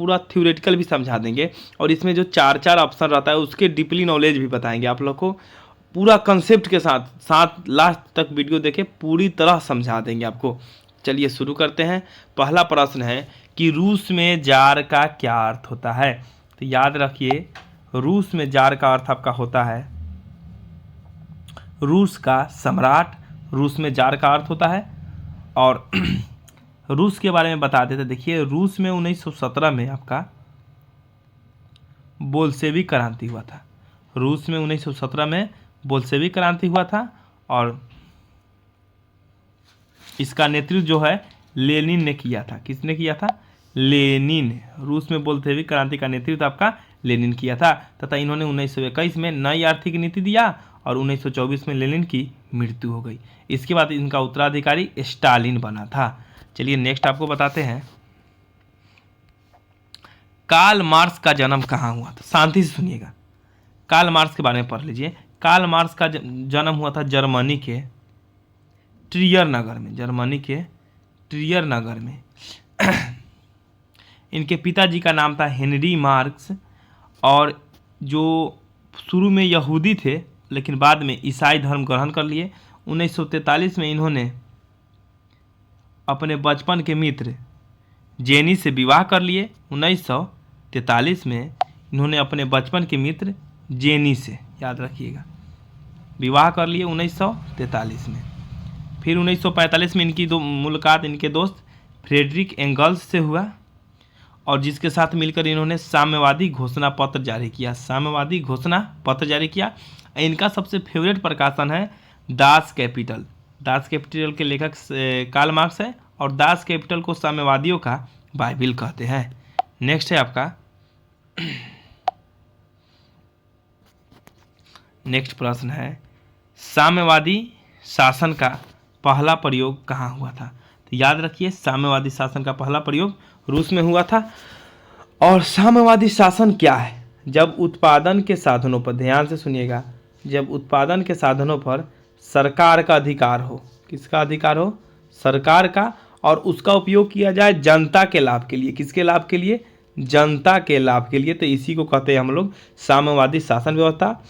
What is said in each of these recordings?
पूरा थ्योरेटिकल भी समझा देंगे, और इसमें जो 4 ऑप्शन रहता है उसके डीपली नॉलेज भी बताएंगे आप लोग को, पूरा कंसेप्ट के साथ लास्ट तक वीडियो देखें, पूरी तरह समझा देंगे आपको। चलिए शुरू करते हैं। पहला प्रश्न है कि रूस में जार का क्या अर्थ होता है। तो याद रखिए, रूस में जार का अर्थ आपका होता है रूस का सम्राट। रूस में जार का अर्थ होता है। और रूस के बारे में बता देते, देखिए रूस में 1917 में आपका बोल्शेविक क्रांति हुआ था। रूस में 1917 में बोल्शेविक क्रांति हुआ था, और इसका नेतृत्व जो है लेनिन ने किया था। किसने किया था? लेनिन। रूस में बोल्शेविक क्रांति का नेतृत्व आपका लेनिन किया था, तथा इन्होंने 1921 में नई आर्थिक नीति दिया, और 1924 में लेनिन की मृत्यु हो गई। इसके बाद इनका उत्तराधिकारी स्टालिन बना था। चलिए नेक्स्ट आपको बताते हैं, कार्ल मार्क्स का जन्म कहाँ हुआ था। शांति से सुनिएगा, कार्ल मार्क्स के बारे में पढ़ लीजिए। कार्ल मार्क्स का जन्म हुआ था जर्मनी के ट्रियर नगर में। जर्मनी के ट्रियर नगर में। इनके पिताजी का नाम था हेनरी मार्क्स, और जो शुरू में यहूदी थे लेकिन बाद में ईसाई धर्म ग्रहण कर लिए। 1943 में इन्होंने अपने बचपन के मित्र जेनी से विवाह कर लिए। 1943 में इन्होंने अपने बचपन के मित्र जेनी से, याद रखिएगा, विवाह कर लिए 1943 में। फिर 1945 में इनकी मुलाकात इनके दोस्त फ्रेडरिक एंगल्स से हुआ, और जिसके साथ मिलकर इन्होंने साम्यवादी घोषणा पत्र जारी किया। साम्यवादी घोषणा पत्र जारी किया। इनका सबसे फेवरेट प्रकाशन है दास कैपिटल। दास कैपिटल के लेखक कार्ल मार्क्स है, और दास कैपिटल को साम्यवादियों का बाइबिल कहते हैं। नेक्स्ट है आपका नेक्स्ट प्रश्न है, साम्यवादी शासन का पहला प्रयोग कहाँ हुआ था। तो याद रखिए, साम्यवादी शासन का पहला प्रयोग रूस में हुआ था। और साम्यवादी शासन क्या है? जब उत्पादन के साधनों पर, ध्यान से सुनिएगा, जब उत्पादन के साधनों पर सरकार का अधिकार हो। किसका अधिकार हो? सरकार का, और उसका उपयोग किया जाए जनता के लाभ के लिए। किसके लाभ के लिए? जनता के लाभ के लिए। तो इसी को कहते हैं हम लोग साम्यवादी शासन व्यवस्था।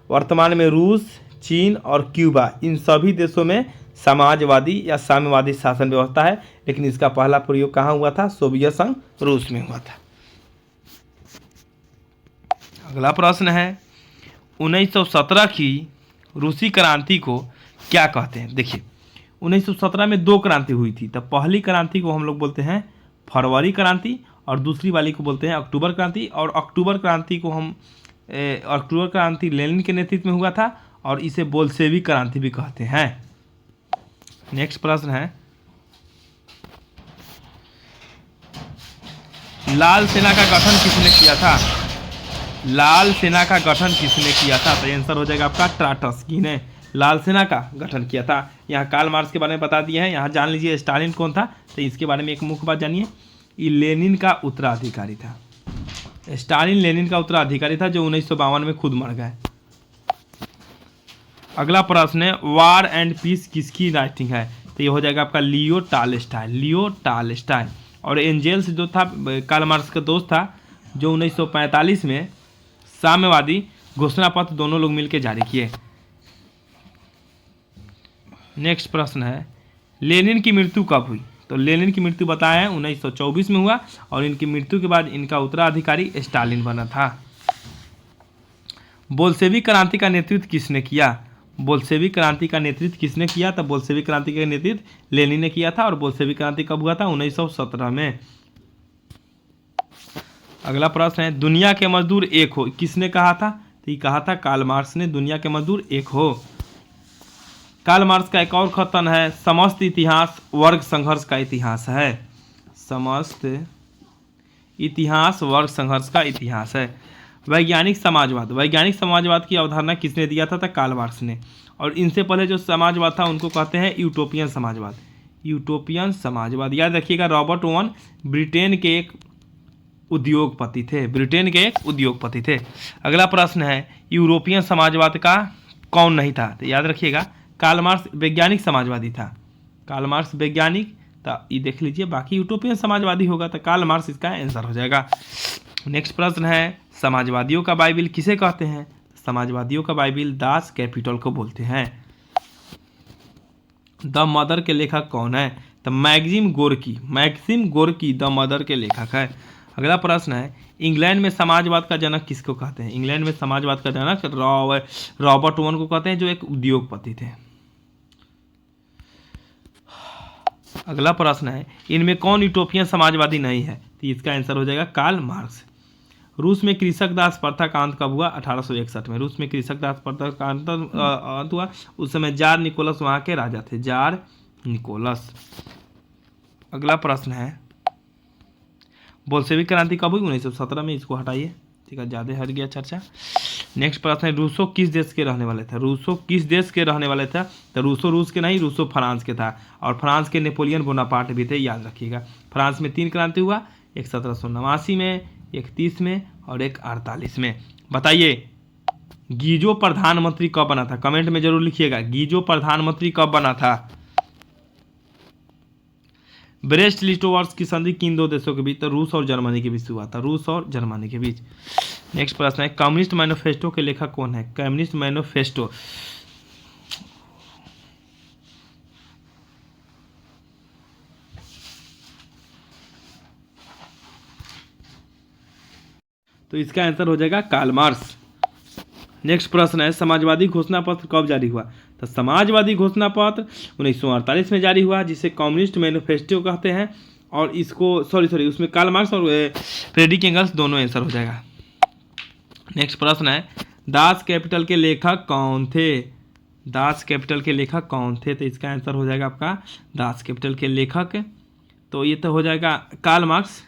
वर्तमान में रूस, चीन और क्यूबा, इन सभी देशों में समाजवादी या साम्यवादी शासन व्यवस्था है, लेकिन इसका पहला प्रयोग कहाँ हुआ था? सोवियत संघ रूस में हुआ था। अगला प्रश्न है, 1917 की रूसी क्रांति को क्या कहते हैं। देखिए 1917 में 2 क्रांति हुई थी। तब पहली क्रांति को हम लोग बोलते हैं फरवरी क्रांति, और दूसरी वाली को बोलते हैं अक्टूबर क्रांति। और अक्टूबर क्रांति को अक्टूबर क्रांति लेनिन के नेतृत्व में हुआ था, और इसे बोल्शेविक क्रांति भी कहते हैं। नेक्स्ट प्रश्न है, लाल सेना का गठन किसने किया था। लाल सेना का गठन किसने किया था। तो आंसर हो जाएगा आपका ट्राटस्की ने लाल सेना का गठन किया था। यहाँ कार्ल मार्क्स के बारे में बता दिए हैं। यहाँ जान लीजिए स्टालिन कौन था। तो इसके बारे में एक मुख्य बात जानिए, ये लेनिन का उत्तराधिकारी था। स्टालिन लेनिन का उत्तराधिकारी था, जो 1952 में खुद मर गए। अगला प्रश्न है, वार एंड पीस किसकी राइटिंग है। तो ये हो जाएगा आपका लियो टॉलस्टॉय। लियो टॉलस्टॉय। और एंजेल्स जो था कार्ल मार्क्स का दोस्त था, जो 1945 में साम्यवादी घोषणा पत्र दोनों लोग मिलकर जारी किए। नेक्स्ट प्रश्न है, लेनिन की मृत्यु कब हुई। तो लेनिन की मृत्यु बताया है 1924 में हुआ, और इनकी मृत्यु के बाद इनका उत्तराधिकारी स्टालिन बना था। बोल्शेविक क्रांति का नेतृत्व किसने किया। बोल्शेविक क्रांति का नेतृत्व किसने किया। तो बोल्शेविक क्रांति का नेतृत्व लेनिन ने किया था, और बोल्शेविक क्रांति कब हुआ था? 1917 में। अगला प्रश्न है, दुनिया के मजदूर एक हो, किसने कहा था। तो ये कहा था कार्ल मार्क्स ने, दुनिया के मजदूर एक हो। कार्ल मार्क्स का एक और कथन है, समस्त इतिहास वर्ग संघर्ष का इतिहास है। समस्त इतिहास वर्ग संघर्ष का इतिहास है। वैज्ञानिक समाजवाद, वैज्ञानिक समाजवाद की अवधारणा किसने दिया था। कार्ल मार्क्स ने। और इनसे पहले जो समाजवाद था उनको कहते हैं यूटोपियन समाजवाद। यूटोपियन समाजवाद, याद रखिएगा, रॉबर्ट ओवन ब्रिटेन के एक उद्योगपति थे। ब्रिटेन के एक उद्योगपति थे। अगला प्रश्न है, यूरोपियन समाजवाद का कौन नहीं था। तो याद रखिएगा, कार्ल मार्क्स वैज्ञानिक समाजवादी था। कार्ल मार्क्स वैज्ञानिक तो ये देख लीजिए, बाकी यूटोपियन समाजवादी होगा तो कार्ल मार्क्स इसका आंसर हो जाएगा। नेक्स्ट प्रश्न है, समाजवादियों का बाइबिल किसे कहते हैं? समाजवादियों का बाइबिल दास कैपिटल को बोलते हैं। द मदर के लेखक कौन है? तो Maxim Gorky. Maxim Gorky the mother के लेखक है। अगला प्रश्न है, इंग्लैंड में समाजवाद का जनक किसको कहते हैं? इंग्लैंड में समाजवाद का जनक रॉबर्ट ओवन को कहते हैं, जो एक उद्योगपति थे। अगला प्रश्न है, इनमें कौन यूटोपियन समाजवादी नहीं है? तो इसका आंसर हो जाएगा कार्ल मार्क्स। रूस में कृषक दास प्रथा का अंत कब हुआ? 1861 में रूस में कृषक दास प्रथा का अंत हुआ। उस समय जार निकोलस वहाँ के राजा थे, जार निकोलस। अगला प्रश्न है, बोल्शेविक क्रांति कब हुई? 1917 में। इसको हटाइए, ठीक है, ज़्यादा हट गया चर्चा। नेक्स्ट प्रश्न है, रूसो किस देश के रहने वाले थे? रूसो किस देश के रहने वाले थे? तो रूसो रूस के नहीं, रूसो फ्रांस के था। और फ्रांस के नेपोलियन बोनापार्ट भी थे, याद रखिएगा। फ्रांस में 3 क्रांति हुआ, एक 1789 में, एक 30 में और एक 48 में। बताइए, गीजो प्रधानमंत्री कब बना था? कमेंट में जरूर लिखिएगा, गीजो प्रधानमंत्री कब बना था? ब्रेस्ट लिटोवर्स की संधि किन 2 देशों के बीच? तो रूस और जर्मनी के बीच हुआ था, रूस और जर्मनी के बीच। नेक्स्ट प्रश्न है, कम्युनिस्ट मैनिफेस्टो के लेखक कौन है? कम्युनिस्ट मैनिफेस्टो तो इसका आंसर हो जाएगा कार्ल मार्क्स। नेक्स्ट प्रश्न है, समाजवादी घोषणा पत्र कब जारी हुआ? तो समाजवादी घोषणा पत्र 1948 में जारी हुआ, जिसे कम्युनिस्ट मैनिफेस्टो कहते हैं। और इसको सॉरी उसमें कार्ल मार्क्स और फ्रेडरिक एंगल्स दोनों आंसर हो जाएगा। नेक्स्ट प्रश्न है, दास कैपिटल के लेखक कौन थे? दास कैपिटल के लेखक कौन थे? तो इसका आंसर हो जाएगा आपका दास कैपिटल के लेखक, तो ये तो हो जाएगा कार्ल मार्क्स।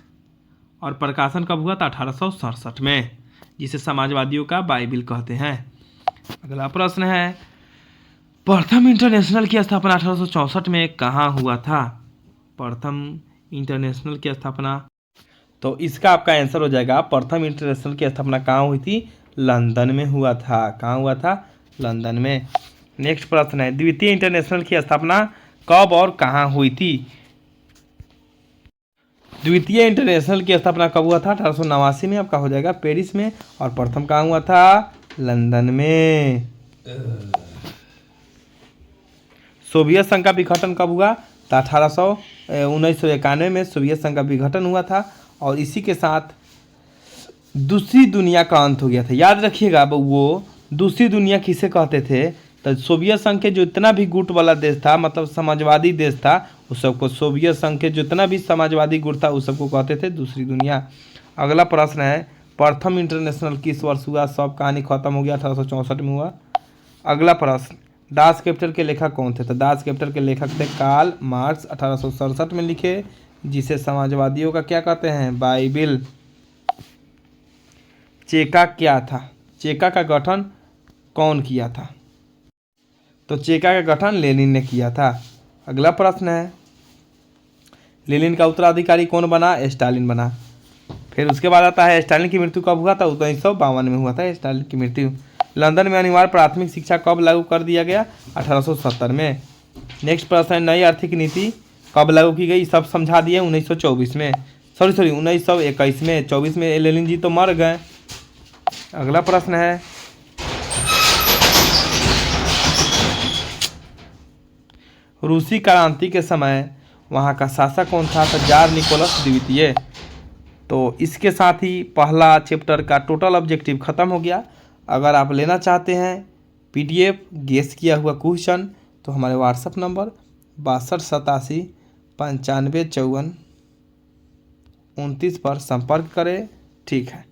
और प्रकाशन कब हुआ था? 1867 में, जिसे समाजवादियों का बाइबिल कहते हैं। अगला प्रश्न है, प्रथम इंटरनेशनल की स्थापना 1864 में कहाँ हुआ था? प्रथम इंटरनेशनल की स्थापना, तो इसका आपका आंसर हो जाएगा, प्रथम इंटरनेशनल की स्थापना कहाँ हुई थी? लंदन में हुआ था। कहाँ हुआ था? लंदन में। नेक्स्ट प्रश्न है, द्वितीय इंटरनेशनल की स्थापना कब और कहाँ हुई थी? द्वितीय इंटरनेशनल की स्थापना कब हुआ था? 1889 में, आपका हो जाएगा पेरिस में। और प्रथम कहाँ हुआ था? लंदन में। सोवियत संघ का विघटन कब हुआ? तो 1991 में सोवियत संघ का विघटन हुआ था। और इसी के साथ दूसरी दुनिया का अंत हो गया था। याद रखिएगा, वो दूसरी दुनिया किसे कहते थे? तो सोवियत संघ के जो इतना भी गुट वाला देश था, मतलब समाजवादी देश था, उस सबको, सोवियत संघ के जितना भी समाजवादी गुट था उस सबको कहते थे दूसरी दुनिया। अगला प्रश्न है, प्रथम इंटरनेशनल किस वर्ष हुआ? सब कहानी खत्म हो गया, 1864 में हुआ। अगला प्रश्न, दास कैपिटल के लेखक कौन थे? तो दास कैपिटल के लेखक थे कार्ल मार्क्स, 1867 में लिखे, जिसे समाजवादियों का क्या कहते हैं? बाइबिल। चेका क्या था? चेका का गठन कौन किया था? तो चेका का गठन लेनिन ने किया था। अगला प्रश्न है, लेनिन का उत्तराधिकारी कौन बना? स्टालिन बना। फिर उसके बाद आता है, स्टालिन की मृत्यु कब हुआ था? 1952 में हुआ था स्टालिन की मृत्यु। लंदन में अनिवार्य प्राथमिक शिक्षा कब लागू कर दिया गया? 1870 में। नेक्स्ट प्रश्न है, नई आर्थिक नीति कब लागू की गई? सब समझा दिए 1924 में, 1921 में। 24 में लेनिन जी तो मर गए। अगला प्रश्न है, रूसी क्रांति के समय वहाँ का शासक कौन था? तो जार निकोलस द्वितीय। तो इसके साथ ही पहला चैप्टर का टोटल ऑब्जेक्टिव खत्म हो गया। अगर आप लेना चाहते हैं PDF गेस किया हुआ क्वेश्चन, तो हमारे व्हाट्सएप नंबर 6287 95 54 29 पर संपर्क करें। ठीक है।